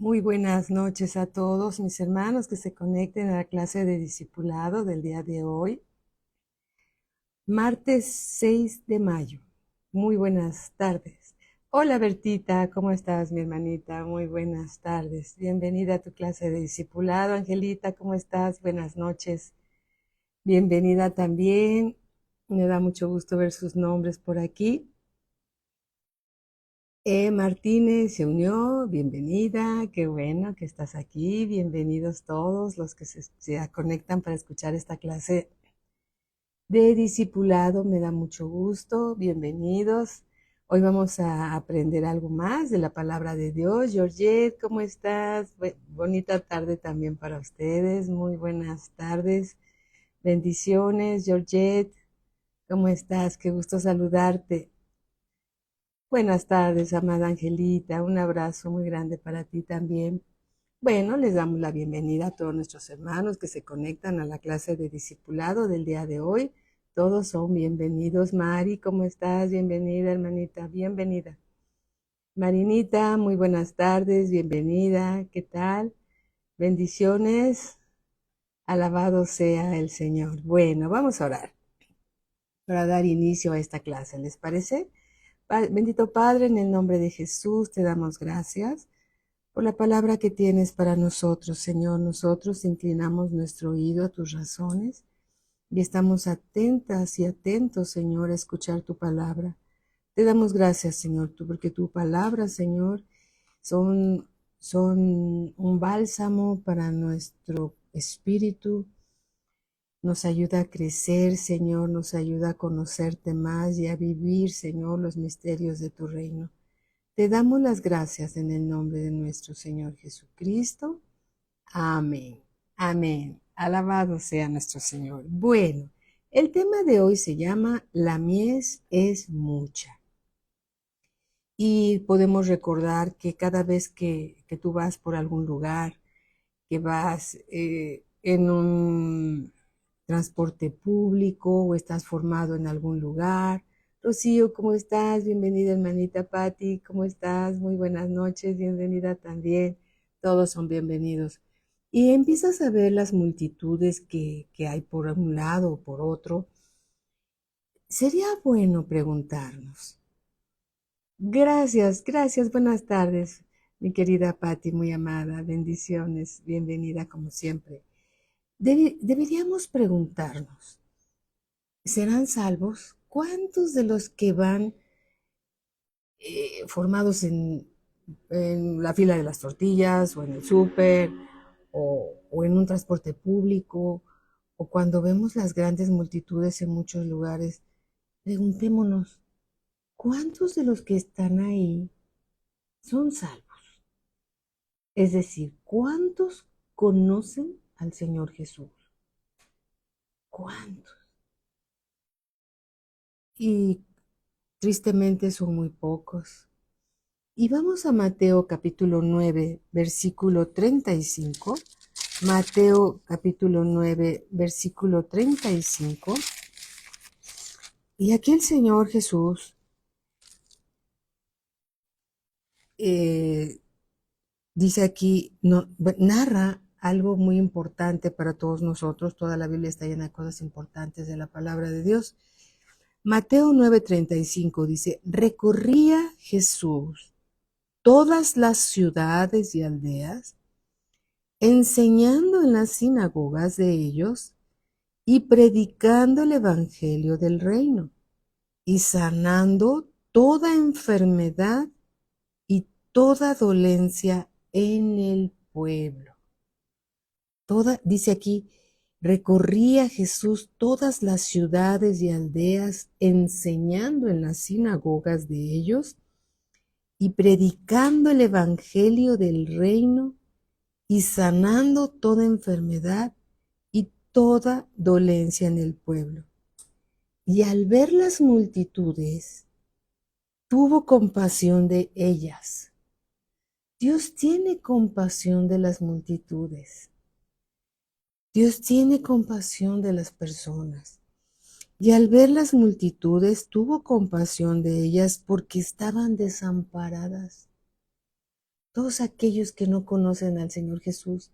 Muy buenas noches a todos mis hermanos que se conecten a la clase de discipulado del día de hoy, martes 6 de mayo. Muy buenas tardes. Hola Bertita, ¿cómo estás, mi hermanita? Muy buenas tardes. Bienvenida a tu clase de discipulado. Angelita, ¿cómo estás? Buenas noches. Bienvenida también. Me da mucho gusto ver sus nombres por aquí. Martínez se unió, bienvenida, qué bueno que estás aquí, bienvenidos todos los que se conectan para escuchar esta clase de discipulado, me da mucho gusto, bienvenidos. Hoy vamos a aprender algo más de la palabra de Dios. Georgette, ¿cómo estás? Bonita tarde también para ustedes, muy buenas tardes, bendiciones, Georgette, ¿cómo estás? Qué gusto saludarte. Buenas tardes, amada Angelita. Un abrazo muy grande para ti también. Bueno, les damos la bienvenida a todos nuestros hermanos que se conectan a la clase de discipulado del día de hoy. Todos son bienvenidos. Mari, ¿cómo estás? Bienvenida, hermanita. Bienvenida. Marinita, muy buenas tardes. Bienvenida. ¿Qué tal? Bendiciones. Alabado sea el Señor. Bueno, vamos a orar para dar inicio a esta clase. ¿Les parece? Bendito Padre, en el nombre de Jesús te damos gracias por la palabra que tienes para nosotros, Señor. Nosotros inclinamos nuestro oído a tus razones y estamos atentas y atentos, Señor, a escuchar tu palabra. Te damos gracias, Señor, porque tu palabra, Señor, son un bálsamo para nuestro espíritu. Nos ayuda a crecer, Señor, nos ayuda a conocerte más y a vivir, Señor, los misterios de tu reino. Te damos las gracias en el nombre de nuestro Señor Jesucristo. Amén. Amén. Alabado sea nuestro Señor. Bueno, el tema de hoy se llama La mies es mucha. Y podemos recordar que cada vez que tú vas por algún lugar, que vas en un transporte público o estás formado en algún lugar. Rocío, ¿cómo estás? Bienvenida, hermanita Patti, ¿cómo estás? Muy buenas noches, bienvenida también. Todos son bienvenidos. Y empiezas a ver las multitudes que hay por un lado o por otro. Sería bueno preguntarnos. Gracias, buenas tardes, mi querida Patti, muy amada, bendiciones, bienvenida como siempre. Deberíamos preguntarnos, ¿serán salvos? ¿Cuántos de los que van formados en la fila de las tortillas o en el súper o en un transporte público o cuando vemos las grandes multitudes en muchos lugares, preguntémonos, ¿cuántos de los que están ahí son salvos? Es decir, ¿cuántos conocen al Señor Jesús? ¿Cuántos? Y tristemente son muy pocos. Y vamos a Mateo capítulo 9, versículo 35. Mateo capítulo 9, versículo 35. Y aquí el Señor Jesús eh, dice aquí, narra algo muy importante para todos nosotros. Toda la Biblia está llena de cosas importantes de la palabra de Dios. Mateo 9:35 dice, recorría Jesús todas las ciudades y aldeas, enseñando en las sinagogas de ellos y predicando el evangelio del reino y sanando toda enfermedad y toda dolencia en el pueblo. Dice aquí, recorría Jesús todas las ciudades y aldeas, enseñando en las sinagogas de ellos y predicando el evangelio del reino y sanando toda enfermedad y toda dolencia en el pueblo. Y al ver las multitudes, tuvo compasión de ellas. Dios tiene compasión de las multitudes. Dios tiene compasión de las personas. Y al ver las multitudes, tuvo compasión de ellas porque estaban desamparadas, Todos aquellos que no conocen al Señor Jesús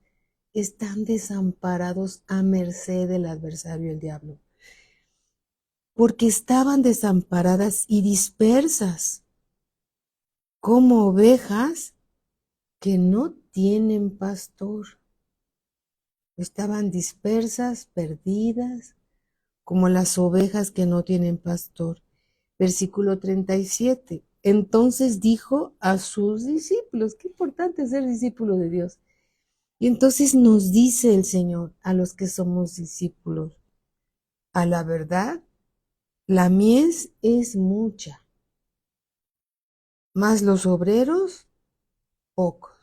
están desamparados a merced del adversario, el diablo, porque estaban desamparadas y dispersas como ovejas que no tienen pastor. Estaban dispersas, perdidas, como las ovejas que no tienen pastor. Versículo 37. Entonces dijo a sus discípulos, qué importante es ser discípulo de Dios. Y entonces nos dice el Señor a los que somos discípulos, a la verdad, la mies es mucha, mas los obreros pocos.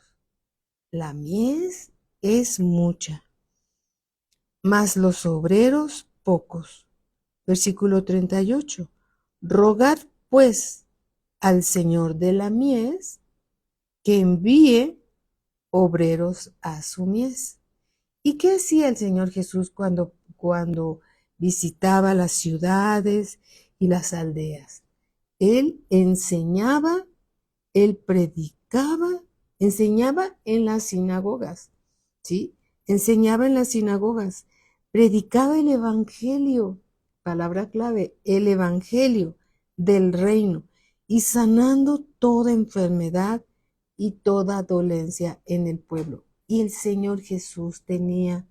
La mies es mucha, mas los obreros pocos. Versículo 38. Rogad pues al Señor de la mies que envíe obreros a su mies. ¿Y qué hacía el Señor Jesús cuando visitaba las ciudades y las aldeas? Él enseñaba, él predicaba, enseñaba en las sinagogas, ¿sí? Enseñaba en las sinagogas, predicaba el evangelio, palabra clave, el evangelio del reino, y sanando toda enfermedad y toda dolencia en el pueblo. Y el Señor Jesús tenía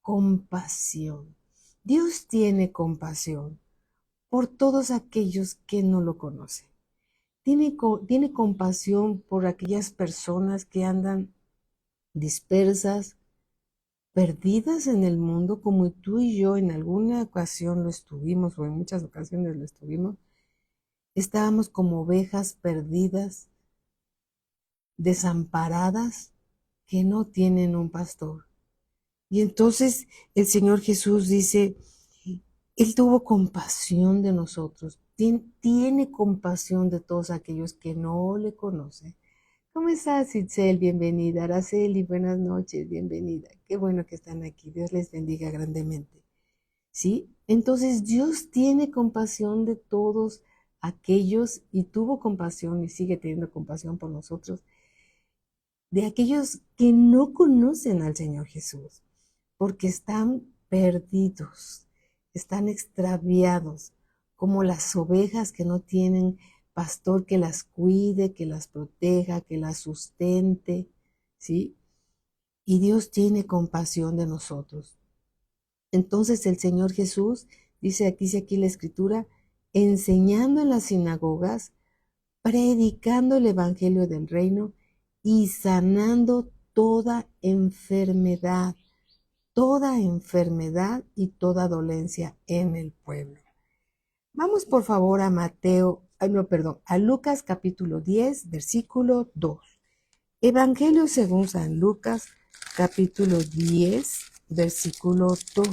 compasión. Dios tiene compasión por todos aquellos que no lo conocen. Tiene compasión por aquellas personas que andan dispersas, perdidas en el mundo, como tú y yo en alguna ocasión lo estuvimos, o en muchas ocasiones lo estuvimos. Estábamos como ovejas perdidas, desamparadas, que no tienen un pastor. Y entonces el Señor Jesús dice, Él tuvo compasión de nosotros, tiene compasión de todos aquellos que no le conocen. ¿Cómo estás, Itzel? Bienvenida. Araceli, buenas noches, bienvenida. Qué bueno que están aquí. Dios les bendiga grandemente. ¿Sí? Entonces Dios tiene compasión de todos aquellos y tuvo compasión y sigue teniendo compasión por nosotros, de aquellos que no conocen al Señor Jesús, porque están perdidos, están extraviados, como las ovejas que no tienen pastor que las cuide, que las proteja, que las sustente, ¿sí? Y Dios tiene compasión de nosotros. Entonces el Señor Jesús, dice aquí la Escritura, enseñando en las sinagogas, predicando el Evangelio del Reino y sanando toda enfermedad y toda dolencia en el pueblo. Vamos por favor a a Lucas capítulo 10, versículo 2. Evangelio según San Lucas capítulo 10, versículo 2.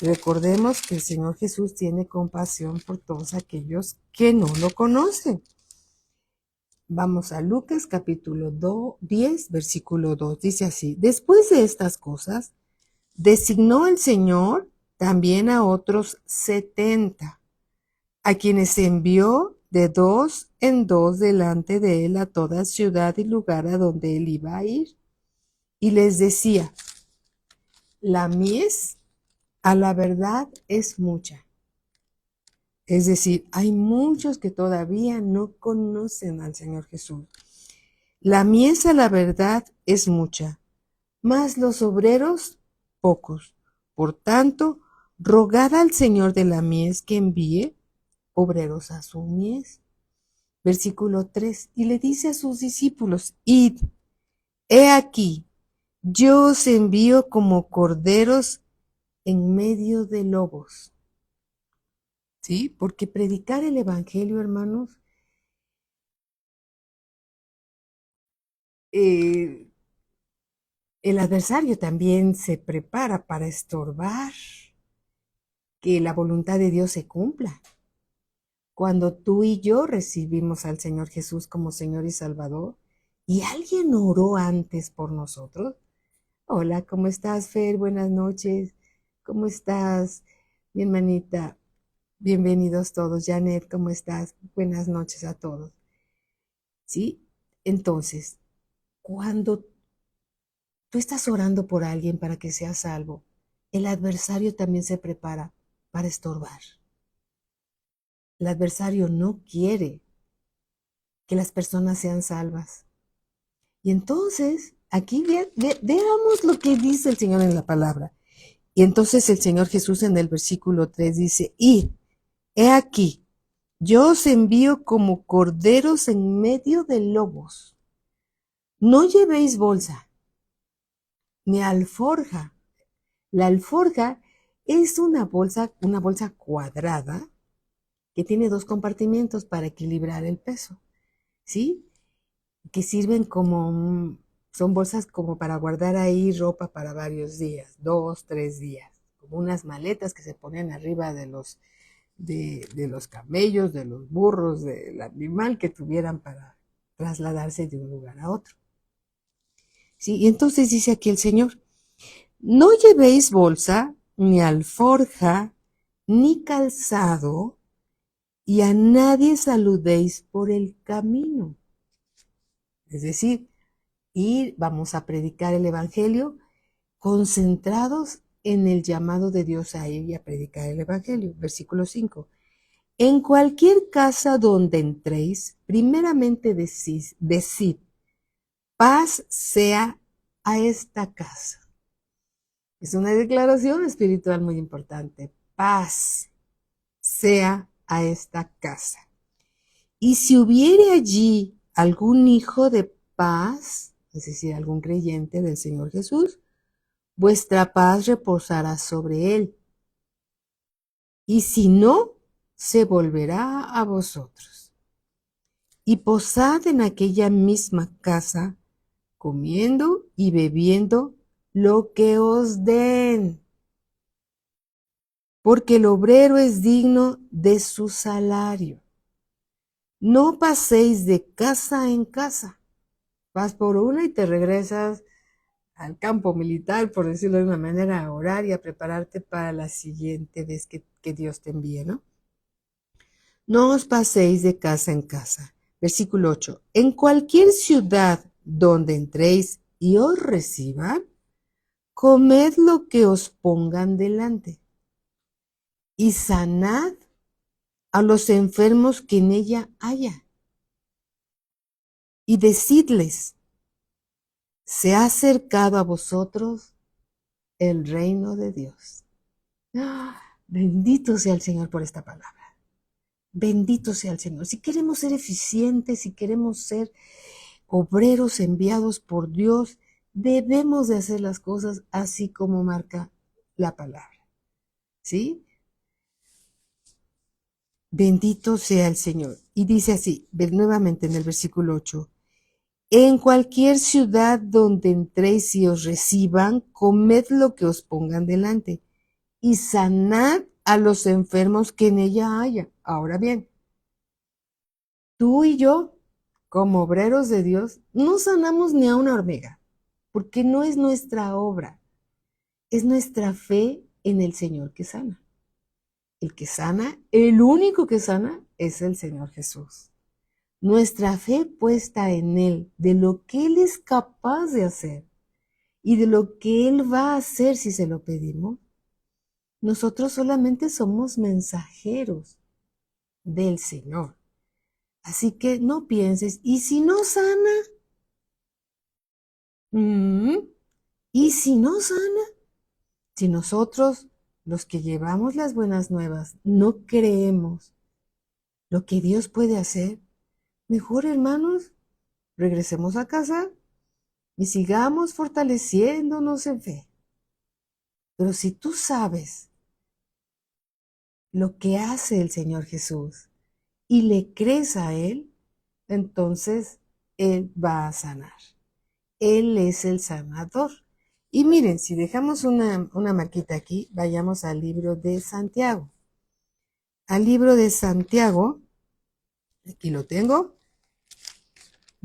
Recordemos que el Señor Jesús tiene compasión por todos aquellos que no lo conocen. Vamos a Lucas capítulo 10, versículo 2. Dice así: después de estas cosas, designó el Señor también a otros 70, a quienes envió de dos en dos delante de él a toda ciudad y lugar a donde él iba a ir. Y les decía, la mies a la verdad es mucha. Es decir, hay muchos que todavía no conocen al Señor Jesús. La mies a la verdad es mucha, mas los obreros pocos. Por tanto, rogad al Señor de la mies que envíe obreros a su mies. Versículo 3. Y le dice a sus discípulos, id, he aquí, yo os envío como corderos en medio de lobos. ¿Sí? Porque predicar el Evangelio, hermanos, el adversario también se prepara para estorbar que la voluntad de Dios se cumpla. Cuando tú y yo recibimos al Señor Jesús como Señor y Salvador, y alguien oró antes por nosotros. Hola, ¿cómo estás, Fer? Buenas noches. ¿Cómo estás, mi hermanita? Bienvenidos todos. Janet, ¿cómo estás? Buenas noches a todos. ¿Sí? Entonces, cuando tú estás orando por alguien para que sea salvo, el adversario también se prepara para estorbar. El adversario no quiere que las personas sean salvas. Y entonces, aquí veamos lo que dice el Señor en la palabra. Y entonces el Señor Jesús en el versículo 3 dice, y he aquí, yo os envío como corderos en medio de lobos. No llevéis bolsa, ni alforja. La alforja es una bolsa cuadrada que tiene dos compartimentos para equilibrar el peso, ¿sí? Que sirven son bolsas como para guardar ahí ropa para varios días, 2, 3 días, como unas maletas que se ponen arriba de los camellos, de los burros, del animal que tuvieran para trasladarse de un lugar a otro. Sí, y entonces dice aquí el Señor, no llevéis bolsa, ni alforja, ni calzado, y a nadie saludéis por el camino. Es decir, vamos a predicar el Evangelio concentrados en el llamado de Dios a ir y a predicar el Evangelio. Versículo 5. En cualquier casa donde entréis, primeramente decid, paz sea a esta casa. Es una declaración espiritual muy importante. Paz sea a esta casa. Y si hubiere allí algún hijo de paz, es decir, algún creyente del Señor Jesús, vuestra paz reposará sobre él. Y si no, se volverá a vosotros. Y posad en aquella misma casa, comiendo y bebiendo lo que os den. Porque el obrero es digno de su salario. No paséis de casa en casa. Vas por una y te regresas al campo militar, por decirlo de una manera, a orar y a prepararte para la siguiente vez que Dios te envíe, ¿no? No os paséis de casa en casa. Versículo 8. En cualquier ciudad donde entréis y os reciban, comed lo que os pongan delante y sanad a los enfermos que en ella haya. Y decidles, se ha acercado a vosotros el reino de Dios. ¡Ah! Bendito sea el Señor por esta palabra. Bendito sea el Señor. Si queremos ser eficientes, si queremos ser obreros enviados por Dios, debemos de hacer las cosas así como marca la palabra. ¿Sí? Bendito sea el Señor. Y dice así, nuevamente en el versículo 8, en cualquier ciudad donde entréis y os reciban, comed lo que os pongan delante y sanad a los enfermos que en ella haya. Ahora bien, tú y yo, como obreros de Dios, no sanamos ni a una hormiga, porque no es nuestra obra, es nuestra fe en el Señor que sana. El que sana, el único que sana, es el Señor Jesús. Nuestra fe puesta en Él, de lo que Él es capaz de hacer y de lo que Él va a hacer si se lo pedimos. Nosotros solamente somos mensajeros del Señor. Así que no pienses, ¿y si no sana? ¿Y si no sana? Si nosotros, los que llevamos las buenas nuevas, no creemos lo que Dios puede hacer, mejor, hermanos, regresemos a casa y sigamos fortaleciéndonos en fe. Pero si tú sabes lo que hace el Señor Jesús y le crees a Él, entonces Él va a sanar. Él es el sanador. Y miren, si dejamos una marquita aquí, vayamos al libro de Santiago. Al libro de Santiago, aquí lo tengo,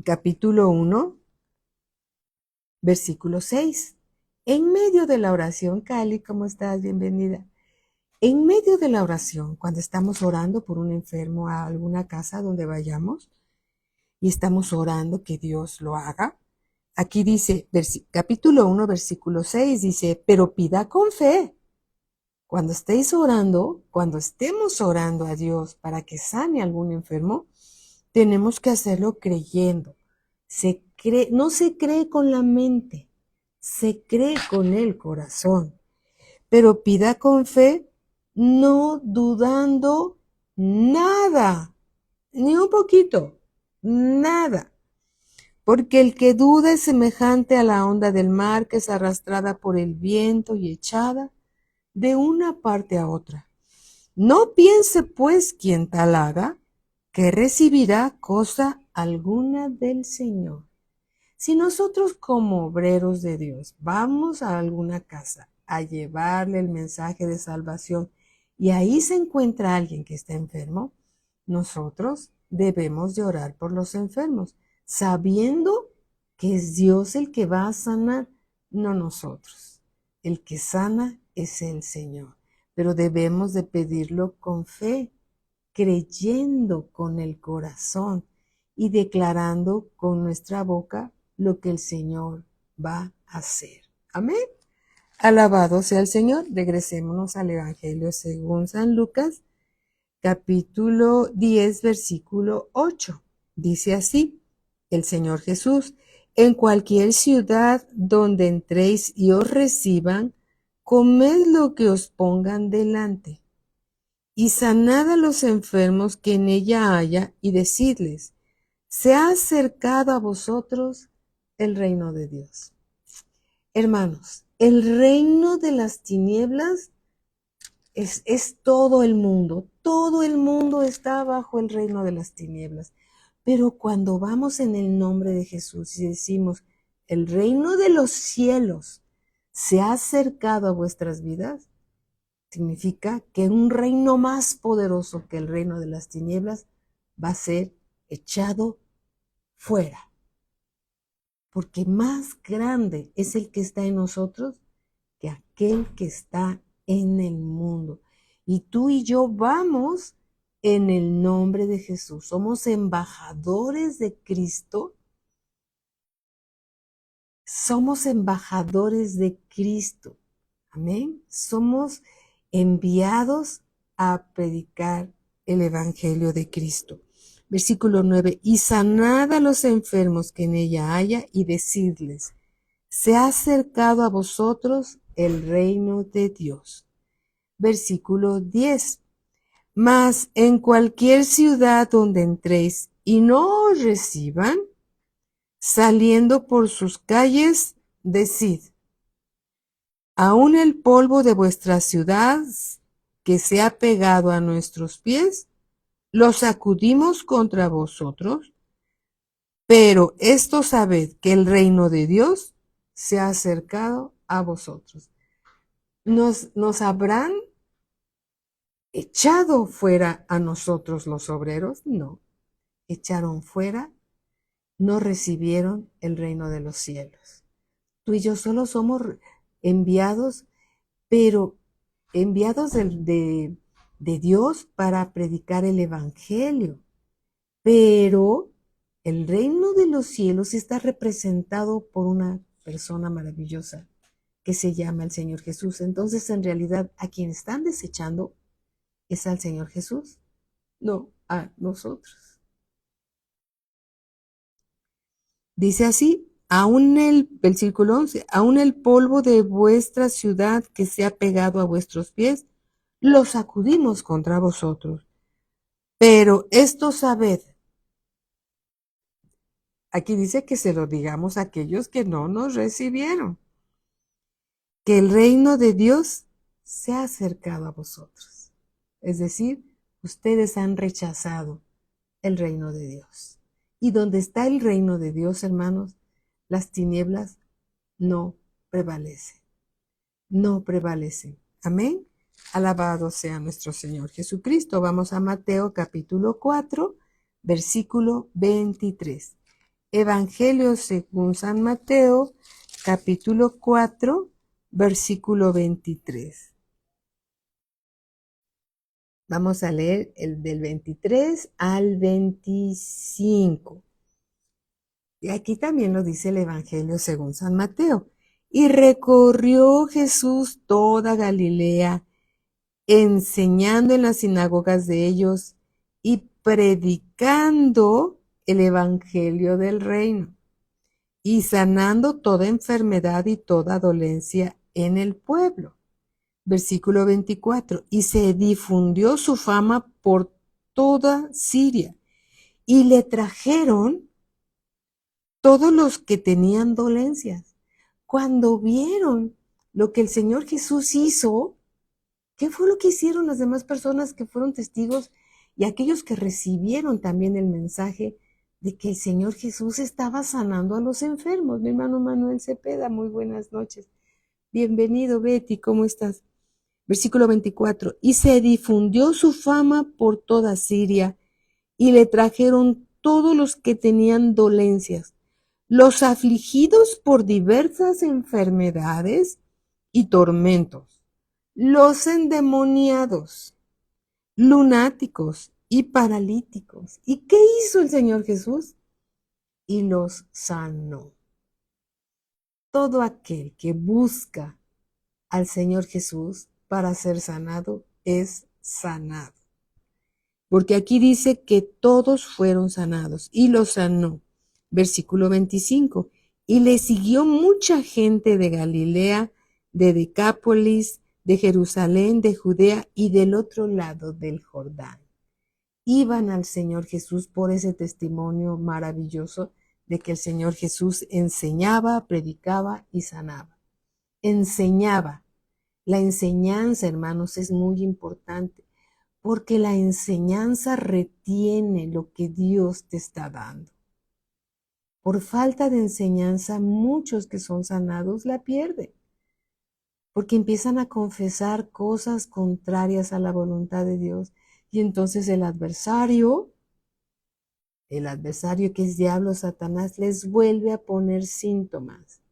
capítulo 1, versículo 6. En medio de la oración, Cali, ¿cómo estás? Bienvenida. En medio de la oración, cuando estamos orando por un enfermo a alguna casa donde vayamos y estamos orando que Dios lo haga, Aquí dice, capítulo 1, versículo 6, dice, pero pida con fe. Cuando estéis orando, cuando estemos orando a Dios para que sane a algún enfermo, tenemos que hacerlo creyendo. No se cree con la mente, se cree con el corazón. Pero pida con fe, no dudando nada, ni un poquito, nada. Porque el que duda es semejante a la onda del mar que es arrastrada por el viento y echada de una parte a otra. No piense pues quien tal haga, que recibirá cosa alguna del Señor. Si nosotros como obreros de Dios vamos a alguna casa a llevarle el mensaje de salvación y ahí se encuentra alguien que está enfermo, nosotros debemos de orar por los enfermos, sabiendo que es Dios el que va a sanar, no nosotros. El que sana es el Señor, pero debemos de pedirlo con fe, creyendo con el corazón y declarando con nuestra boca lo que el Señor va a hacer. Amén. Alabado sea el Señor. Regresémonos al Evangelio según San Lucas, capítulo 10, versículo 8. Dice así, el Señor Jesús, en cualquier ciudad donde entréis y os reciban, comed lo que os pongan delante y sanad a los enfermos que en ella haya, y decidles, se ha acercado a vosotros el reino de Dios. Hermanos, el reino de las tinieblas es todo el mundo está bajo el reino de las tinieblas. Pero cuando vamos en el nombre de Jesús y decimos, el reino de los cielos se ha acercado a vuestras vidas, significa que un reino más poderoso que el reino de las tinieblas va a ser echado fuera. Porque más grande es el que está en nosotros que aquel que está en el mundo. Y tú y yo vamos en el nombre de Jesús. Somos embajadores de Cristo. Somos embajadores de Cristo. Amén. Somos enviados a predicar el Evangelio de Cristo. Versículo 9. Y sanad a los enfermos que en ella haya y decidles, se ha acercado a vosotros el reino de Dios. Versículo 10. Mas en cualquier ciudad donde entréis y no os reciban, saliendo por sus calles, decid, aún el polvo de vuestra ciudad que se ha pegado a nuestros pies, lo sacudimos contra vosotros, pero esto sabed que el reino de Dios se ha acercado a vosotros. ¿Nos habrán echado fuera a nosotros los obreros? No, echaron fuera, no recibieron el reino de los cielos. Tú y yo solo somos enviados, pero enviados de Dios para predicar el Evangelio. Pero el reino de los cielos está representado por una persona maravillosa que se llama el Señor Jesús. Entonces, en realidad, a quien están desechando es al Señor Jesús, no a nosotros. Dice así, aún el versículo 11, aún el polvo de vuestra ciudad que se ha pegado a vuestros pies, lo sacudimos contra vosotros. Pero esto sabed, aquí dice que se lo digamos a aquellos que no nos recibieron, que el reino de Dios se ha acercado a vosotros. Es decir, ustedes han rechazado el reino de Dios. Y donde está el reino de Dios, hermanos, las tinieblas no prevalecen. No prevalecen. Amén. Alabado sea nuestro Señor Jesucristo. Vamos a Mateo capítulo 4, versículo 23. Evangelio según San Mateo, capítulo 4, versículo 23. Vamos a leer el del 23 al 25. Y aquí también lo dice el Evangelio según San Mateo. Y recorrió Jesús toda Galilea, enseñando en las sinagogas de ellos y predicando el Evangelio del reino y sanando toda enfermedad y toda dolencia en el pueblo. Versículo 24. Y se difundió su fama por toda Siria y le trajeron todos los que tenían dolencias. Cuando vieron lo que el Señor Jesús hizo, ¿qué fue lo que hicieron las demás personas que fueron testigos y aquellos que recibieron también el mensaje de que el Señor Jesús estaba sanando a los enfermos? Mi hermano Manuel Cepeda, muy buenas noches. Bienvenido, Betty, ¿cómo estás? Versículo 24. Y se difundió su fama por toda Siria y le trajeron todos los que tenían dolencias, los afligidos por diversas enfermedades y tormentos, los endemoniados, lunáticos y paralíticos. ¿Y qué hizo el Señor Jesús? Y los sanó. Todo aquel que busca al Señor Jesús para ser sanado es sanado. Porque aquí dice que todos fueron sanados y los sanó. Versículo 25. Y le siguió mucha gente de Galilea, de Decápolis, de Jerusalén, de Judea y del otro lado del Jordán. Iban al Señor Jesús por ese testimonio maravilloso de que el Señor Jesús enseñaba, predicaba y sanaba. Enseñaba. La enseñanza, hermanos, es muy importante porque la enseñanza retiene lo que Dios te está dando. Por falta de enseñanza, muchos que son sanados la pierden, porque empiezan a confesar cosas contrarias a la voluntad de Dios. Y entonces el adversario que es diablo, Satanás, les vuelve a poner síntomas,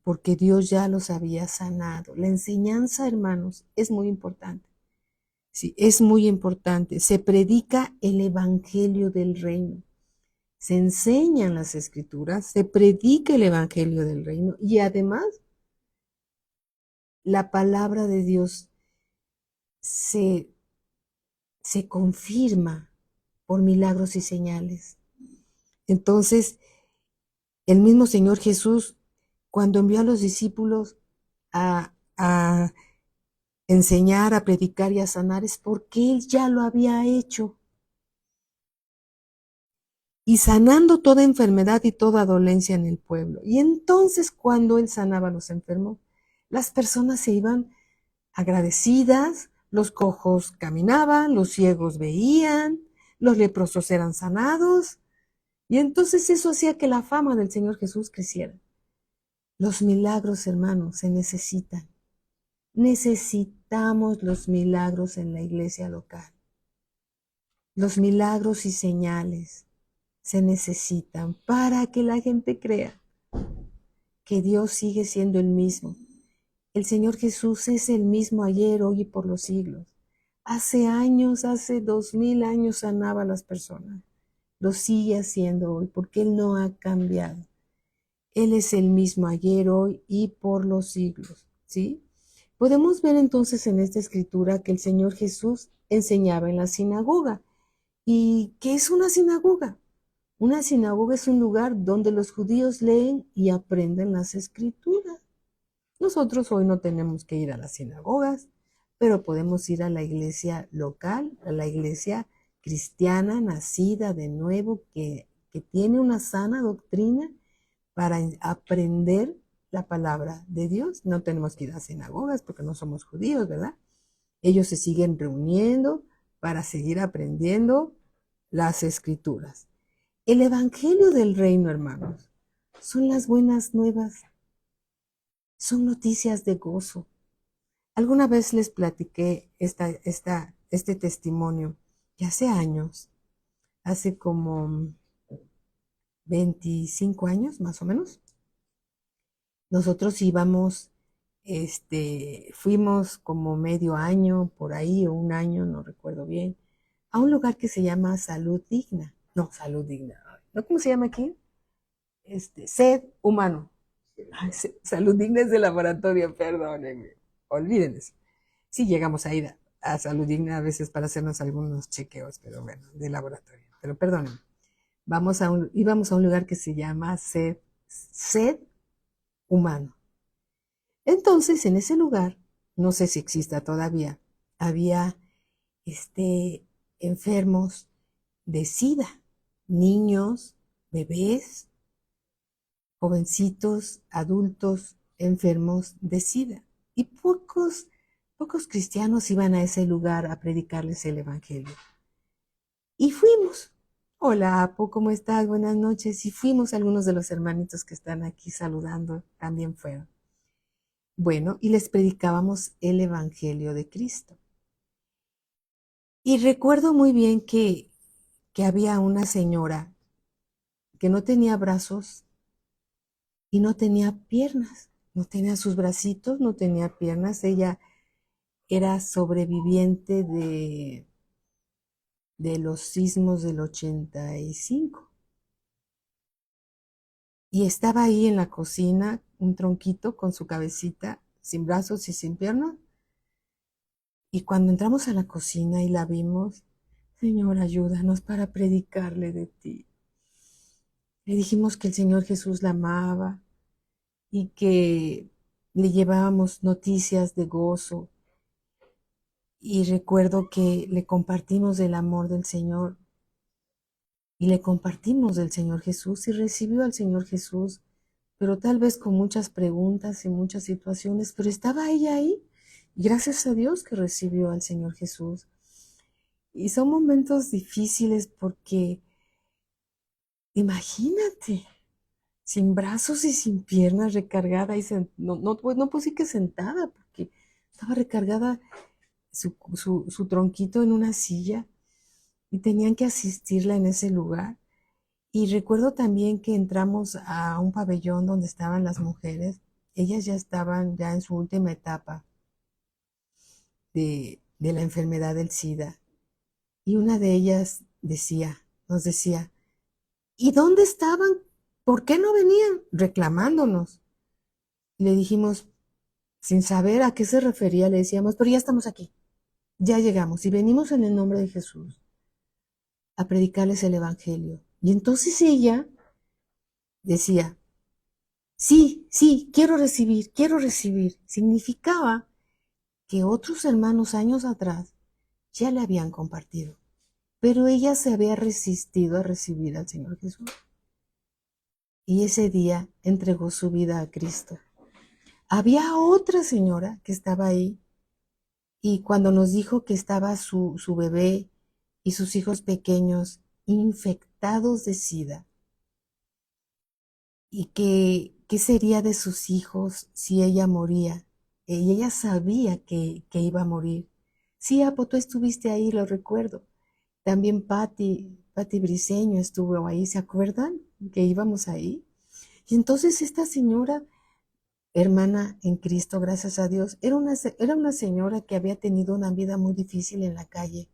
porque Dios ya los había sanado. La enseñanza, hermanos, es muy importante. Sí, es muy importante. Se predica el evangelio del reino. Se enseñan las escrituras, se predica el evangelio del reino y además la palabra de Dios se confirma por milagros y señales. Entonces, el mismo Señor Jesús, cuando envió a los discípulos a enseñar, a predicar y a sanar, es porque Él ya lo había hecho. Y sanando toda enfermedad y toda dolencia en el pueblo. Y entonces cuando Él sanaba a los enfermos, las personas se iban agradecidas, los cojos caminaban, los ciegos veían, los leprosos eran sanados. Y entonces eso hacía que la fama del Señor Jesús creciera. Los milagros, hermanos, se necesitan. Necesitamos los milagros en la iglesia local. Los milagros y señales se necesitan para que la gente crea que Dios sigue siendo el mismo. El Señor Jesús es el mismo ayer, hoy y por los siglos. Hace años, hace 2000 años sanaba a las personas. Lo sigue haciendo hoy porque Él no ha cambiado. Él es el mismo ayer, hoy y por los siglos, ¿sí? Podemos ver entonces en esta escritura que el Señor Jesús enseñaba en la sinagoga. ¿Y qué es una sinagoga? Una sinagoga es un lugar donde los judíos leen y aprenden las escrituras. Nosotros hoy no tenemos que ir a las sinagogas, pero podemos ir a la iglesia local, a la iglesia cristiana nacida de nuevo, que tiene una sana doctrina para aprender la palabra de Dios. No tenemos que ir a sinagogas porque no somos judíos, ¿verdad? Ellos se siguen reuniendo para seguir aprendiendo las escrituras. El evangelio del reino, hermanos, son las buenas nuevas, son noticias de gozo. Alguna vez les platiqué este testimonio, que hace años, hace como 25 años más o menos, nosotros íbamos, fuimos como medio año por ahí o un año, no recuerdo bien, a un lugar que se llama Salud Digna. No, Salud Digna. ¿no? ¿Cómo se llama aquí? Sed humano. Ay, salud digna es de laboratorio, perdónenme. Olviden eso. Sí llegamos a ir a salud digna a veces para hacernos algunos chequeos, pero bueno, de laboratorio. Pero perdónenme. Íbamos a un lugar que se llama Sed Humano. Entonces, en ese lugar, no sé si exista todavía, había enfermos de SIDA, niños, bebés, jovencitos, adultos enfermos de SIDA. Y pocos cristianos iban a ese lugar a predicarles el Evangelio. Y fuimos. Hola, Apo, ¿cómo estás? Buenas noches. Y fuimos, algunos de los hermanitos que están aquí saludando también fueron. Bueno, y les predicábamos el Evangelio de Cristo. Y recuerdo muy bien que había una señora que no tenía brazos y no tenía piernas, no tenía sus bracitos, no tenía piernas. Ella era sobreviviente de los sismos del 85. Y estaba ahí en la cocina, un tronquito con su cabecita, sin brazos y sin piernas. Y cuando entramos a la cocina y la vimos, Señor, ayúdanos para predicarle de ti. Le dijimos que el Señor Jesús la amaba y que le llevábamos noticias de gozo. Y recuerdo que le compartimos del amor del Señor y le compartimos del Señor Jesús y recibió al Señor Jesús, pero tal vez con muchas preguntas y muchas situaciones, pero estaba ella ahí. Y gracias a Dios que recibió al Señor Jesús. Y son momentos difíciles porque imagínate, sin brazos y sin piernas, recargada y no puedo decir que sentada, porque estaba recargada su tronquito en una silla y tenían que asistirla en ese lugar. Y recuerdo también que entramos a un pabellón donde estaban las mujeres. Ellas ya estaban ya en su última etapa de la enfermedad del SIDA. Y una de ellas nos decía, ¿y dónde estaban? ¿Por qué no venían? Reclamándonos. Y le dijimos, sin saber a qué se refería, le decíamos, pero ya estamos aquí, ya llegamos y venimos en el nombre de Jesús a predicarles el Evangelio. Y entonces ella decía, sí, sí, quiero recibir, quiero recibir. Significaba que otros hermanos años atrás ya le habían compartido, pero ella se había resistido a recibir al Señor Jesús. Y ese día entregó su vida a Cristo. Había otra señora que estaba ahí y cuando nos dijo que estaba su bebé y sus hijos pequeños infectados de SIDA y que qué sería de sus hijos si ella moría. Y ella sabía que iba a morir. Sí, Apo, tú estuviste ahí, lo recuerdo. También Patti Briseño estuvo ahí, ¿se acuerdan? Que íbamos ahí. Y entonces esta señora, hermana en Cristo, gracias a Dios, era una señora que había tenido una vida muy difícil en la calle.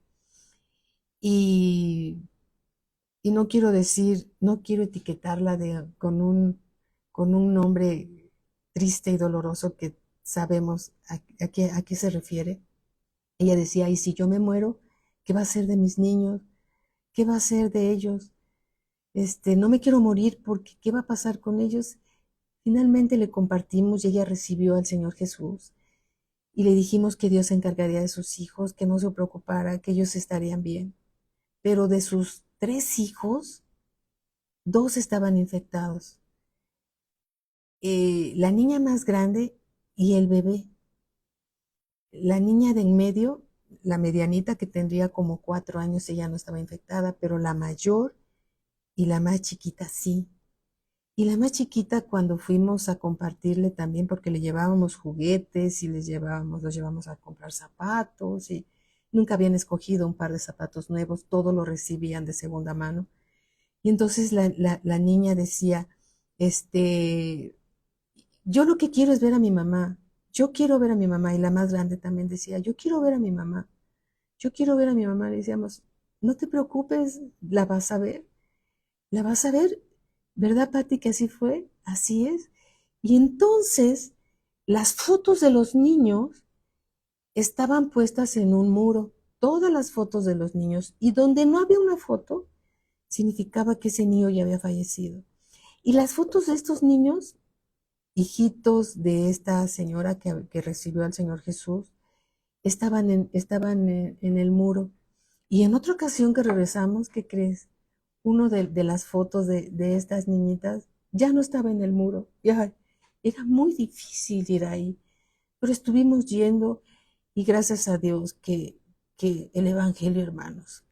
Y, y no quiero decir, no quiero etiquetarla con un nombre triste y doloroso que sabemos a qué se refiere. Ella decía, ¿y si yo me muero? ¿Qué va a ser de mis niños? ¿Qué va a ser de ellos? No me quiero morir porque ¿qué va a pasar con ellos? Finalmente le compartimos y ella recibió al Señor Jesús y le dijimos que Dios se encargaría de sus hijos, que no se preocupara, que ellos estarían bien. Pero de sus 3 hijos, 2 estaban infectados. La niña más grande y el bebé. La niña de en medio, la medianita que tendría como 4 años, ella no estaba infectada, pero la mayor y la más chiquita sí. Y la más chiquita cuando fuimos a compartirle también, porque le llevábamos juguetes y los llevamos a comprar zapatos y nunca habían escogido un par de zapatos nuevos, todo lo recibían de segunda mano. Y entonces la niña decía, yo lo que quiero es ver a mi mamá, yo quiero ver a mi mamá. Y la más grande también decía, yo quiero ver a mi mamá, yo quiero ver a mi mamá. Le decíamos, no te preocupes, la vas a ver. La vas a ver, ¿verdad, Pati, que así fue? Así es. Y entonces, las fotos de los niños estaban puestas en un muro, todas las fotos de los niños, y donde no había una foto, significaba que ese niño ya había fallecido. Y las fotos de estos niños, hijitos de esta señora que recibió al Señor Jesús, estaban en el muro. Y en otra ocasión que regresamos, ¿qué crees? Uno de las fotos de estas niñitas ya no estaba en el muro. Ya era muy difícil ir ahí, pero estuvimos yendo y gracias a Dios que el Evangelio, hermanos,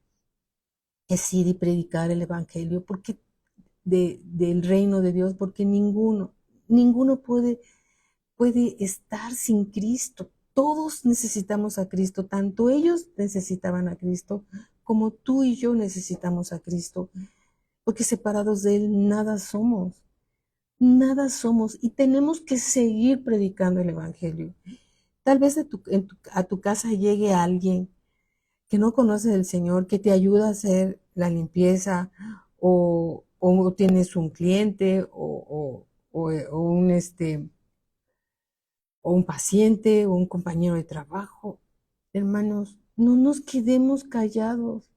es ir y predicar el Evangelio porque del reino de Dios, porque ninguno puede estar sin Cristo. Todos necesitamos a Cristo, tanto ellos necesitaban a Cristo como tú y yo necesitamos a Cristo, porque separados de Él nada somos y tenemos que seguir predicando el Evangelio. Tal vez a tu casa llegue alguien que no conoce del Señor, que te ayuda a hacer la limpieza o tienes un cliente o un paciente o un compañero de trabajo. Hermanos, no nos quedemos callados.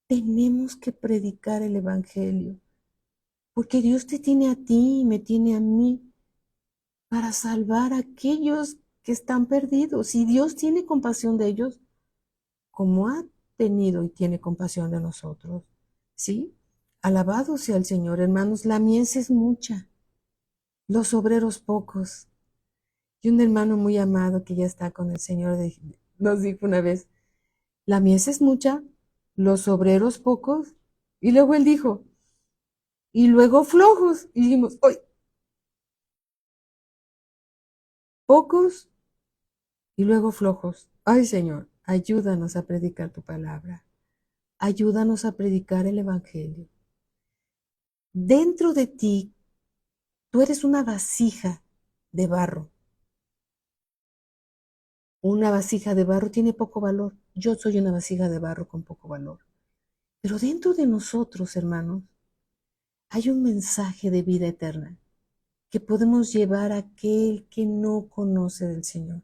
Tenemos que predicar el Evangelio, porque Dios te tiene a ti y me tiene a mí para salvar a aquellos que están perdidos. Y Dios tiene compasión de ellos como ha tenido y tiene compasión de nosotros. ¿Sí? Alabado sea el Señor, hermanos. La mies es mucha, los obreros pocos. Y un hermano muy amado que ya está con el Señor nos dijo una vez, la mies es mucha, los obreros pocos. Y luego él dijo, y luego flojos. Y dijimos, hoy, pocos y luego flojos. Ay, Señor, ayúdanos a predicar tu palabra. Ayúdanos a predicar el Evangelio. Dentro de ti, tú eres una vasija de barro. Una vasija de barro tiene poco valor. Yo soy una vasija de barro con poco valor. Pero dentro de nosotros, hermanos, hay un mensaje de vida eterna que podemos llevar a aquel que no conoce del Señor.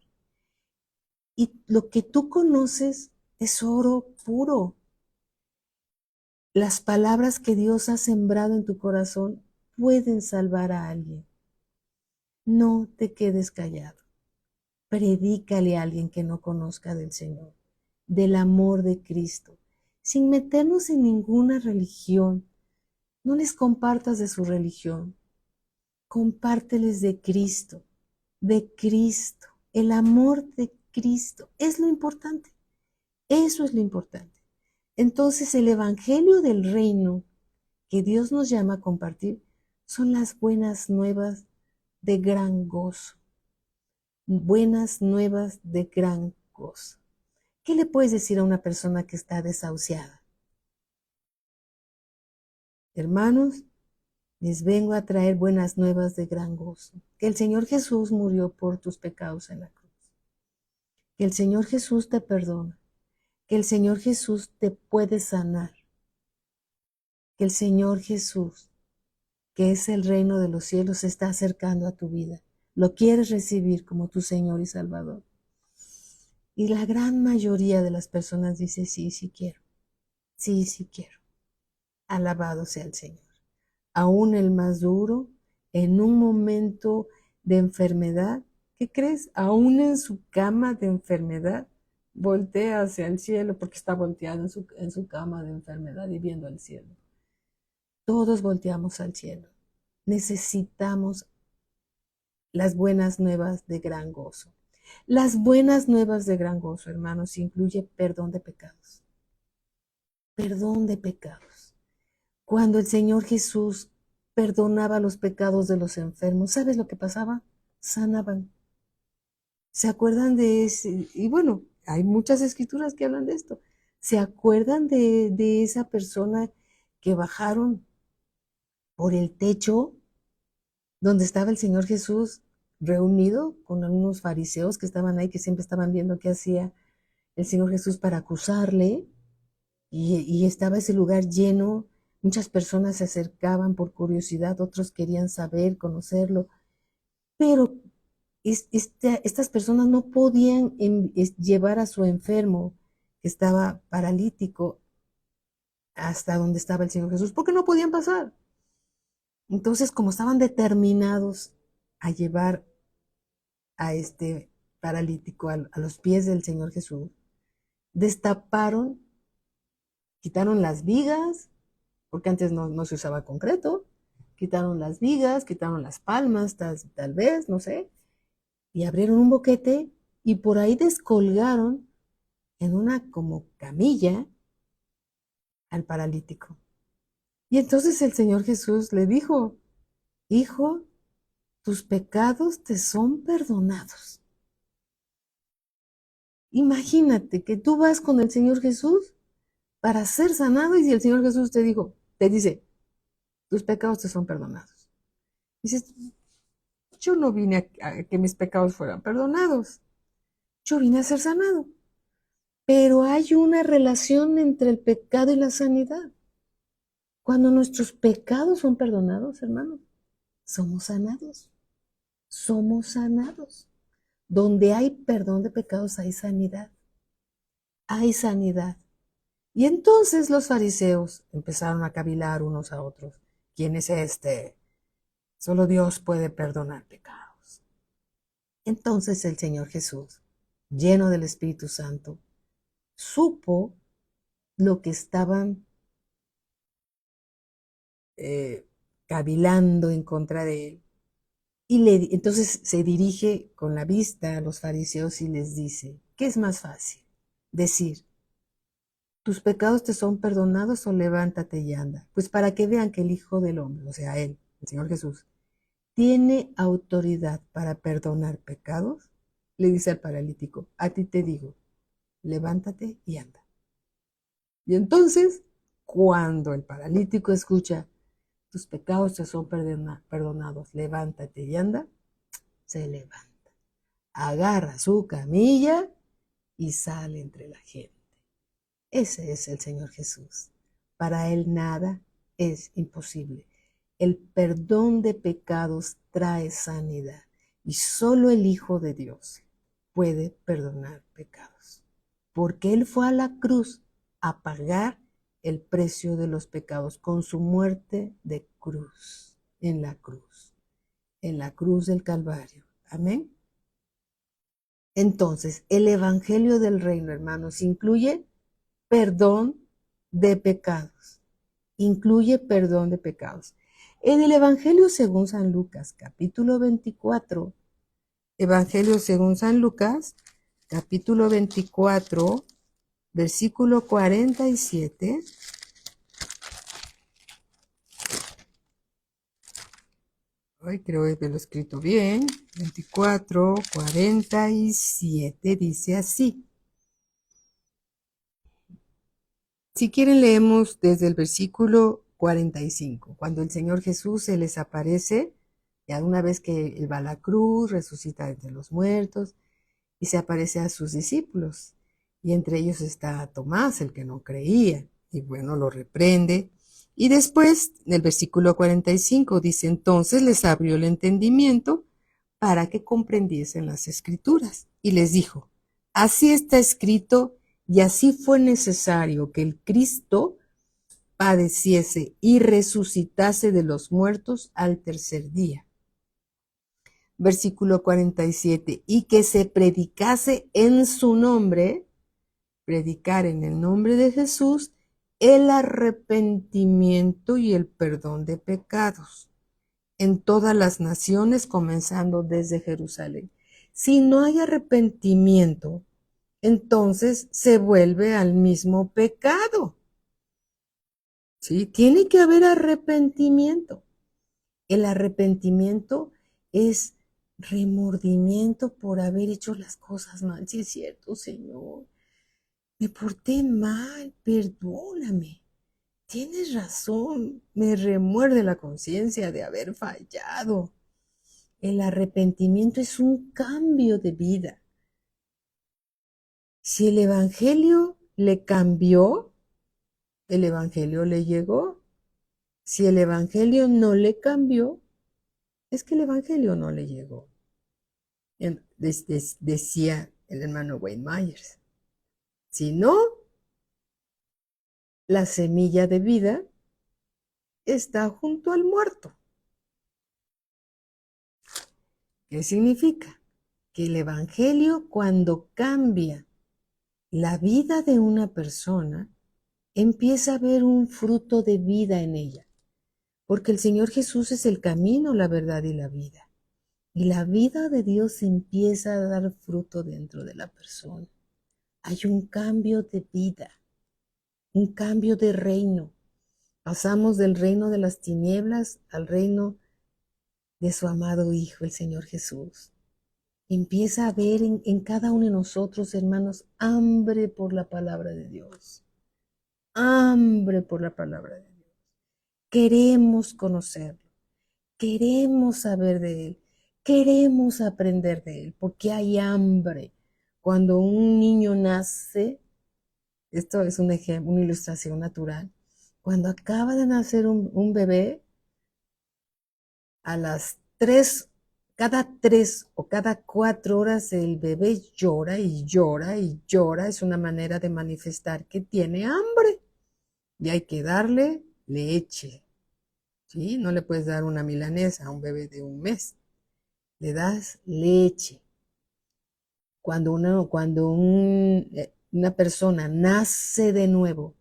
Y lo que tú conoces es oro puro. Las palabras que Dios ha sembrado en tu corazón pueden salvar a alguien. No te quedes callado. Predícale a alguien que no conozca del Señor, del amor de Cristo, sin meternos en ninguna religión. No les compartas de su religión. Compárteles de Cristo, de Cristo. El amor de Cristo es lo importante. Eso es lo importante. Entonces el Evangelio del Reino que Dios nos llama a compartir son las buenas nuevas de gran gozo. Buenas nuevas de gran gozo. ¿Qué le puedes decir a una persona que está desahuciada? Hermanos, les vengo a traer buenas nuevas de gran gozo. Que el Señor Jesús murió por tus pecados en la cruz. Que el Señor Jesús te perdona. Que el Señor Jesús te puede sanar. Que el Señor Jesús, que es el reino de los cielos, se está acercando a tu vida. Lo quieres recibir como tu Señor y Salvador. Y la gran mayoría de las personas dice, sí, sí quiero. Sí, sí quiero. Alabado sea el Señor. Aún el más duro, en un momento de enfermedad, ¿qué crees? Aún en su cama de enfermedad, voltea hacia el cielo porque está volteado en su cama de enfermedad y viendo al cielo. Todos volteamos al cielo. Necesitamos las buenas nuevas de gran gozo. Las buenas nuevas de gran gozo, hermanos, incluye perdón de pecados. Perdón de pecados. Cuando el Señor Jesús perdonaba los pecados de los enfermos, ¿sabes lo que pasaba? Sanaban. ¿Se acuerdan de ese? Y bueno, hay muchas escrituras que hablan de esto. ¿Se acuerdan de esa persona que bajaron por el techo donde estaba el Señor Jesús reunido con algunos fariseos que estaban ahí, que siempre estaban viendo qué hacía el Señor Jesús para acusarle? Y estaba ese lugar lleno. Muchas personas se acercaban por curiosidad, otros querían saber, conocerlo, pero estas personas no podían llevar a su enfermo que estaba paralítico hasta donde estaba el Señor Jesús, porque no podían pasar. Entonces, como estaban determinados a llevar a este paralítico a los pies del Señor Jesús, destaparon, quitaron las vigas, porque antes no se usaba concreto, quitaron las vigas, quitaron las palmas, tal vez, no sé, y abrieron un boquete y por ahí descolgaron en una como camilla al paralítico. Y entonces el Señor Jesús le dijo, hijo, tus pecados te son perdonados. Imagínate que tú vas con el Señor Jesús para ser sanado y si el Señor Jesús te dice, tus pecados te son perdonados. Dices, yo no vine a que mis pecados fueran perdonados, yo vine a ser sanado. Pero hay una relación entre el pecado y la sanidad. Cuando nuestros pecados son perdonados, hermanos, somos sanados. Somos sanados. Donde hay perdón de pecados hay sanidad. Hay sanidad. Y entonces los fariseos empezaron a cavilar unos a otros. ¿Quién es este? Solo Dios puede perdonar pecados. Entonces el Señor Jesús, lleno del Espíritu Santo, supo lo que estaban cavilando en contra de él. Y entonces se dirige con la vista a los fariseos y les dice, ¿qué es más fácil? Decir, ¿tus pecados te son perdonados o levántate y anda? Pues para que vean que el Hijo del Hombre, o sea, Él, el Señor Jesús, tiene autoridad para perdonar pecados, le dice al paralítico, a ti te digo, levántate y anda. Y entonces, cuando el paralítico escucha, tus pecados te son perdonados, levántate y anda, se levanta, agarra su camilla y sale entre la gente. Ese es el Señor Jesús. Para Él nada es imposible. El perdón de pecados trae sanidad y solo el Hijo de Dios puede perdonar pecados. Porque Él fue a la cruz a pagar el precio de los pecados con su muerte de cruz, en la cruz del Calvario. Amén. Entonces, el Evangelio del Reino, hermanos, incluye perdón de pecados. Incluye perdón de pecados. En el Evangelio según San Lucas, capítulo 24, Evangelio según San Lucas, capítulo 24, versículo 47. Ay, creo que lo he escrito bien. 24, 47 dice así. Si quieren leemos desde el versículo 45, cuando el Señor Jesús se les aparece, ya una vez que Él va a la cruz, resucita entre los muertos y se aparece a sus discípulos. Y entre ellos está Tomás, el que no creía, y bueno, lo reprende. Y después, en el versículo 45, dice, entonces les abrió el entendimiento para que comprendiesen las escrituras. Y les dijo, así está escrito y así fue necesario que el Cristo padeciese y resucitase de los muertos al tercer día. Versículo 47, y que se predicase en su nombre, predicar en el nombre de Jesús, el arrepentimiento y el perdón de pecados en todas las naciones, comenzando desde Jerusalén. Si no hay arrepentimiento, entonces se vuelve al mismo pecado. ¿Sí? Tiene que haber arrepentimiento. El arrepentimiento es remordimiento por haber hecho las cosas mal. Sí es cierto, Señor. Me porté mal, perdóname. Tienes razón, me remuerde la conciencia de haber fallado. El arrepentimiento es un cambio de vida. Si el Evangelio le cambió, el Evangelio le llegó. Si el Evangelio no le cambió, es que el Evangelio no le llegó. Decía el hermano Wayne Myers. Si no, la semilla de vida está junto al muerto. ¿Qué significa? Que el Evangelio, cuando cambia la vida de una persona, empieza a ver un fruto de vida en ella. Porque el Señor Jesús es el camino, la verdad y la vida. Y la vida de Dios empieza a dar fruto dentro de la persona. Hay un cambio de vida, un cambio de reino. Pasamos del reino de las tinieblas al reino de su amado Hijo, el Señor Jesús. Empieza a ver en cada uno de nosotros, hermanos, hambre por la palabra de Dios. Hambre por la palabra de Dios. Queremos conocerlo. Queremos saber de Él. Queremos aprender de Él, porque hay hambre. Cuando un niño nace, esto es un ejemplo, una ilustración natural. Cuando acaba de nacer un bebé, a las 3, cada 3 o cada 4 horas el bebé llora y llora y llora. Es una manera de manifestar que tiene hambre y hay que darle leche. ¿Sí? No le puedes dar una milanesa a un bebé de 1 mes. Le das leche. Cuando una persona nace de nuevo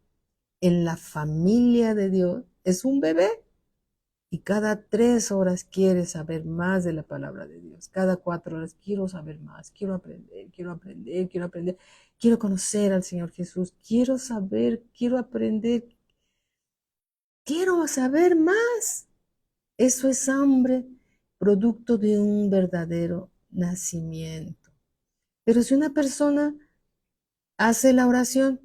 en la familia de Dios, es un bebé. Y cada 3 horas quiere saber más de la palabra de Dios. Cada 4 horas quiero saber más, quiero aprender, quiero aprender, quiero aprender. Quiero conocer al Señor Jesús, quiero saber, quiero aprender, quiero saber más. Eso es hambre, producto de un verdadero nacimiento. Pero si una persona hace la oración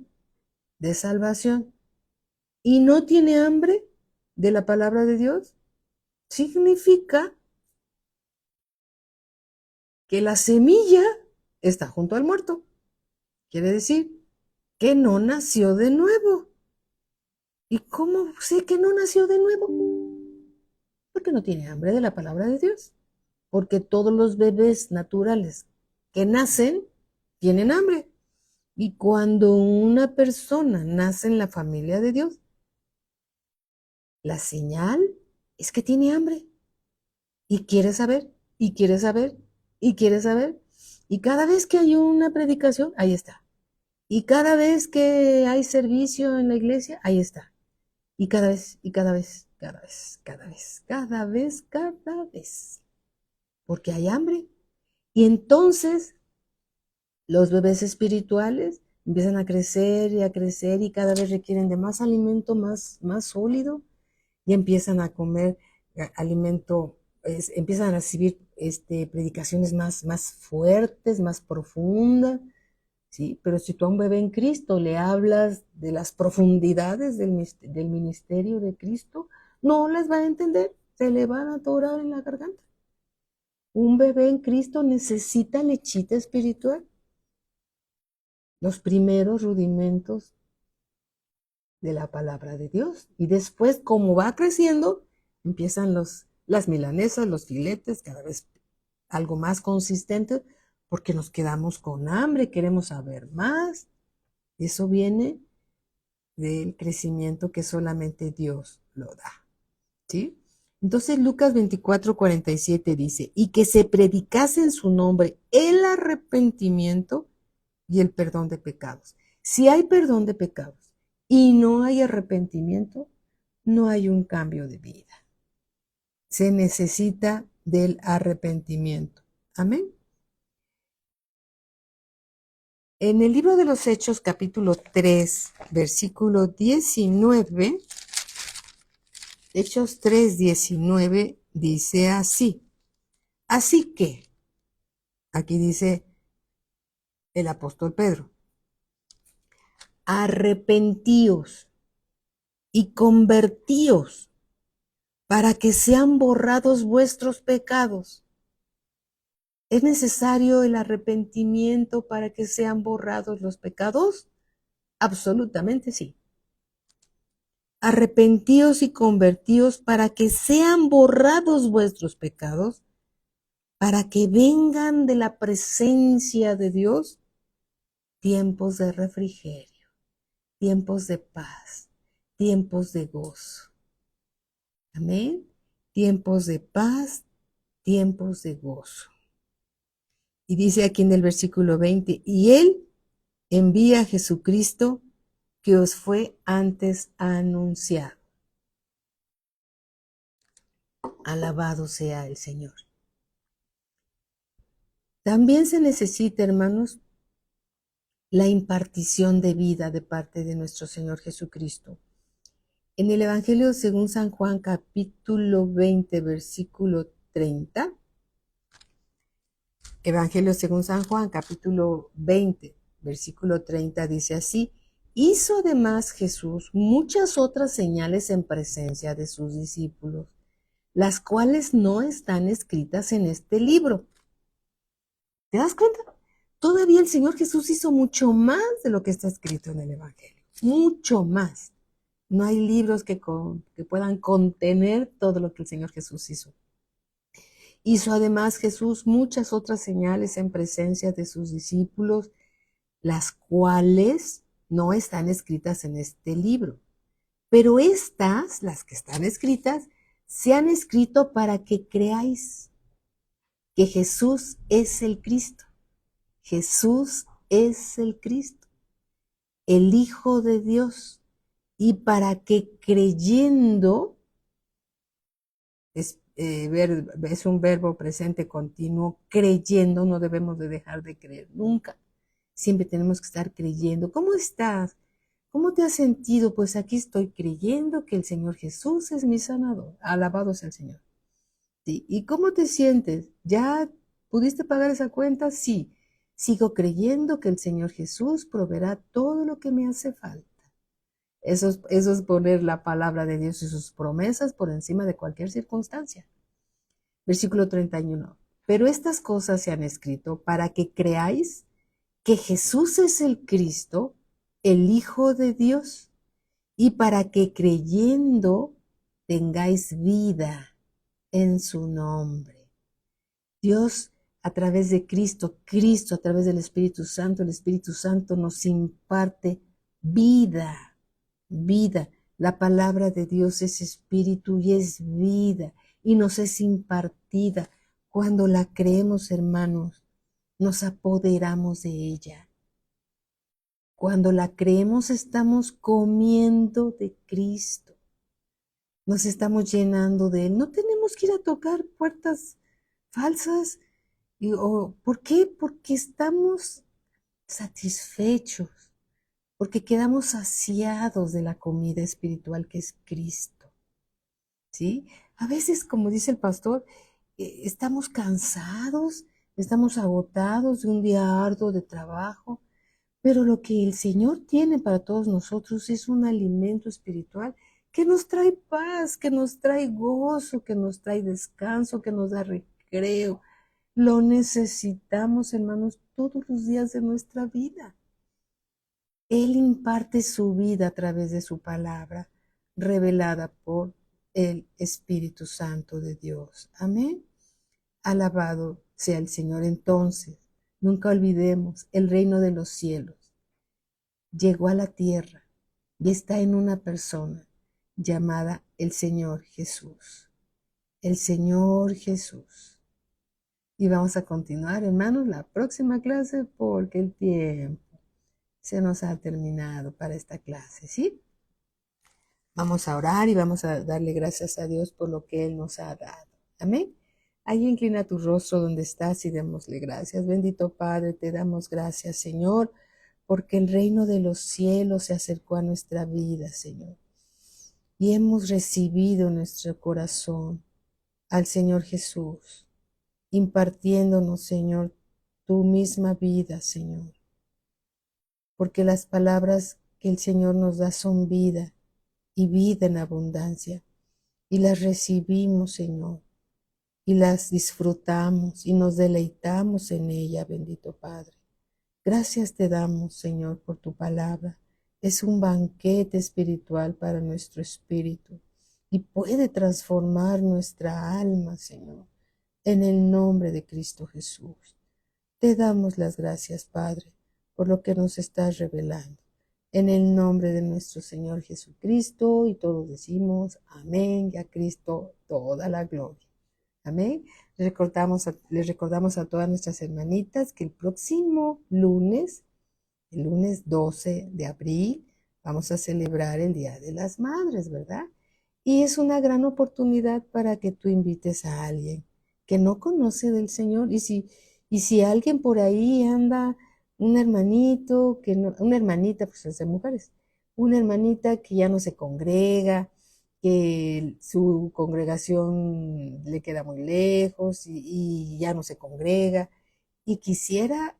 de salvación y no tiene hambre de la palabra de Dios, significa que la semilla está junto al muerto. Quiere decir que no nació de nuevo. ¿Y cómo sé que no nació de nuevo? Porque no tiene hambre de la palabra de Dios. Porque todos los bebés naturales que nacen tienen hambre. Y cuando una persona nace en la familia de Dios, la señal es que tiene hambre. Y quiere saber, y quiere saber, y quiere saber. Y cada vez que hay una predicación, ahí está. Y cada vez que hay servicio en la iglesia, ahí está. Y cada vez, y cada vez, cada vez, cada vez, cada vez, cada vez. Porque hay hambre. Y entonces los bebés espirituales empiezan a crecer y cada vez requieren de más alimento, más sólido, y empiezan a comer alimento, empiezan a recibir predicaciones más fuertes, más profundas. ¿Sí? Pero si tú a un bebé en Cristo le hablas de las profundidades del ministerio de Cristo, no les va a entender, se le van a atorar en la garganta. Un bebé en Cristo necesita lechita espiritual, los primeros rudimentos de la palabra de Dios. Y después, como va creciendo, empiezan las milanesas, los filetes, cada vez algo más consistente, porque nos quedamos con hambre, queremos saber más. Eso viene del crecimiento que solamente Dios lo da. ¿Sí? Entonces Lucas 24:47 dice, y que se predicase en su nombre el arrepentimiento y el perdón de pecados. Si hay perdón de pecados y no hay arrepentimiento, no hay un cambio de vida. Se necesita del arrepentimiento. Amén. En el libro de los Hechos, capítulo 3, versículo 19, Hechos 3:19 dice así. Así que, aquí dice el apóstol Pedro, arrepentíos y convertíos para que sean borrados vuestros pecados. ¿Es necesario el arrepentimiento para que sean borrados los pecados? Absolutamente sí. arrepentíos y convertíos para que sean borrados vuestros pecados, para que vengan de la presencia de Dios tiempos de refrigerio, tiempos de paz, tiempos de gozo. Amén. Tiempos de paz, tiempos de gozo. Y dice aquí en el versículo 20, y Él envía a Jesucristo que os fue antes anunciado. Alabado sea el Señor. También se necesita, hermanos, la impartición de vida de parte de nuestro Señor Jesucristo. En el Evangelio según San Juan, capítulo 20, versículo 30. Evangelio según San Juan, capítulo 20, versículo 30, dice así: hizo además Jesús muchas otras señales en presencia de sus discípulos, las cuales no están escritas en este libro. ¿Te das cuenta? Todavía el Señor Jesús hizo mucho más de lo que está escrito en el Evangelio. Mucho más. No hay libros que puedan contener todo lo que el Señor Jesús hizo. Hizo además Jesús muchas otras señales en presencia de sus discípulos, las cuales no están escritas en este libro. Pero estas, las que están escritas, se han escrito para que creáis que Jesús es el Cristo. Jesús es el Cristo, el Hijo de Dios, y para que creyendo, es un verbo presente continuo, creyendo, no debemos de dejar de creer nunca. Siempre tenemos que estar creyendo. ¿Cómo estás? ¿Cómo te has sentido? Pues aquí estoy creyendo que el Señor Jesús es mi sanador. Alabado sea el Señor. ¿Sí? ¿Y cómo te sientes? ¿Ya pudiste pagar esa cuenta? Sí. Sigo creyendo que el Señor Jesús proveerá todo lo que me hace falta. Eso es poner la palabra de Dios y sus promesas por encima de cualquier circunstancia. Versículo 31. Pero estas cosas se han escrito para que creáis que Jesús es el Cristo, el Hijo de Dios, y para que creyendo tengáis vida en su nombre. Dios a través de Cristo, Cristo a través del Espíritu Santo, el Espíritu Santo nos imparte vida, vida. La palabra de Dios es espíritu y es vida y nos es impartida. Cuando la creemos, hermanos, nos apoderamos de ella. Cuando la creemos, estamos comiendo de Cristo. Nos estamos llenando de Él. No tenemos que ir a tocar puertas falsas. ¿Por qué? Porque estamos satisfechos, porque quedamos saciados de la comida espiritual que es Cristo. ¿Sí? A veces, como dice el pastor, estamos cansados, estamos agotados de un día arduo de trabajo, pero lo que el Señor tiene para todos nosotros es un alimento espiritual que nos trae paz, que nos trae gozo, que nos trae descanso, que nos da recreo. Lo necesitamos, hermanos, todos los días de nuestra vida. Él imparte su vida a través de su palabra, revelada por el Espíritu Santo de Dios. Amén. Alabado sea el Señor. Entonces, nunca olvidemos, el reino de los cielos llegó a la tierra y está en una persona llamada el Señor Jesús. El Señor Jesús. Y vamos a continuar, hermanos, la próxima clase porque el tiempo se nos ha terminado para esta clase, ¿sí? Vamos a orar y vamos a darle gracias a Dios por lo que Él nos ha dado. Amén. Ahí inclina tu rostro donde estás y démosle gracias. Bendito Padre, te damos gracias, Señor, porque el reino de los cielos se acercó a nuestra vida, Señor. Y hemos recibido en nuestro corazón al Señor Jesús, impartiéndonos, Señor, tu misma vida, Señor. Porque las palabras que el Señor nos da son vida y vida en abundancia. Y las recibimos, Señor, y las disfrutamos y nos deleitamos en ella, bendito Padre. Gracias te damos, Señor, por tu palabra. Es un banquete espiritual para nuestro espíritu y puede transformar nuestra alma, Señor, en el nombre de Cristo Jesús. Te damos las gracias, Padre, por lo que nos estás revelando. En el nombre de nuestro Señor Jesucristo, y todos decimos amén, y a Cristo toda la gloria. Amén. Les recordamos a todas nuestras hermanitas que el próximo lunes, el lunes 12 de abril, vamos a celebrar el Día de las Madres, ¿verdad? Y es una gran oportunidad para que tú invites a alguien que no conoce del Señor. Y si alguien por ahí anda, un hermanito, que no, una hermanita, pues es de mujeres, una hermanita que ya no se congrega, que su congregación le queda muy lejos y ya no se congrega y quisiera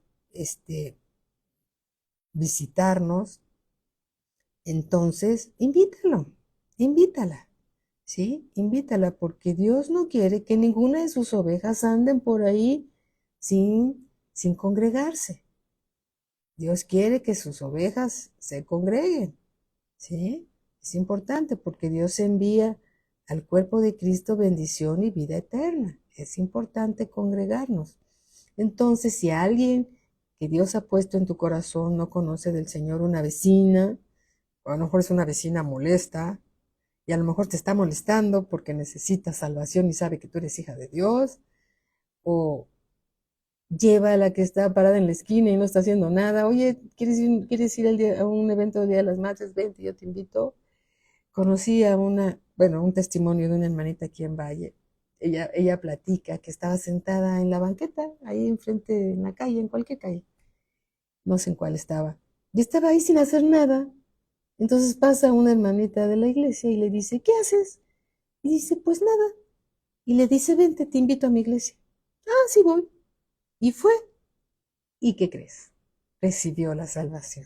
visitarnos, entonces invítala, ¿sí? Invítala porque Dios no quiere que ninguna de sus ovejas anden por ahí sin congregarse. Dios quiere que sus ovejas se congreguen, ¿sí? Es importante porque Dios envía al cuerpo de Cristo bendición y vida eterna. Es importante congregarnos. Entonces, si alguien que Dios ha puesto en tu corazón no conoce del Señor, una vecina, o a lo mejor es una vecina molesta, y a lo mejor te está molestando porque necesita salvación y sabe que tú eres hija de Dios, o lleva a la que está parada en la esquina y no está haciendo nada. Oye, ¿quieres ir a un evento del Día de las Madres? Vente, yo te invito. Conocí a un testimonio de una hermanita aquí en Valle. Ella platica que estaba sentada en la banqueta, ahí enfrente, en la calle, en cualquier calle. No sé en cuál estaba. Y estaba ahí sin hacer nada. Entonces pasa una hermanita de la iglesia y le dice, ¿qué haces? Y dice, pues nada. Y le dice, vente, te invito a mi iglesia. Ah, sí voy. Y fue. ¿Y qué crees? Recibió la salvación.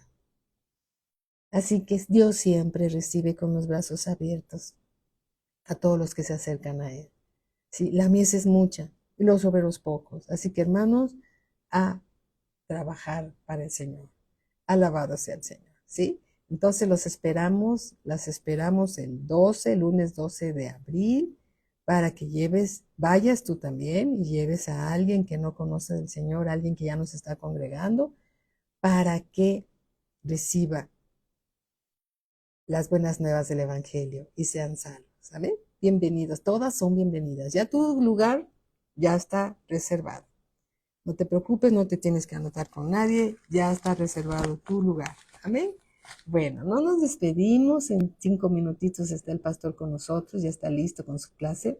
Así que Dios siempre recibe con los brazos abiertos a todos los que se acercan a Él. Sí, la mies es mucha y los obreros pocos. Así que hermanos, a trabajar para el Señor. Alabado sea el Señor. ¿Sí? Entonces las esperamos el lunes 12 de abril, para que vayas tú también y lleves a alguien que no conoce del Señor, alguien que ya nos está congregando, para que reciba las buenas nuevas del Evangelio y sean salvos. ¿Amén? Bienvenidos, todas son bienvenidas. Ya tu lugar ya está reservado. No te preocupes, no te tienes que anotar con nadie, ya está reservado tu lugar. Amén. Bueno, no nos despedimos, en 5 minutitos está el pastor con nosotros, ya está listo con su clase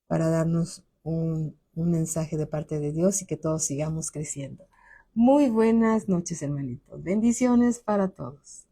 para darnos un mensaje de parte de Dios y que todos sigamos creciendo. Muy buenas noches, hermanitos. Bendiciones para todos.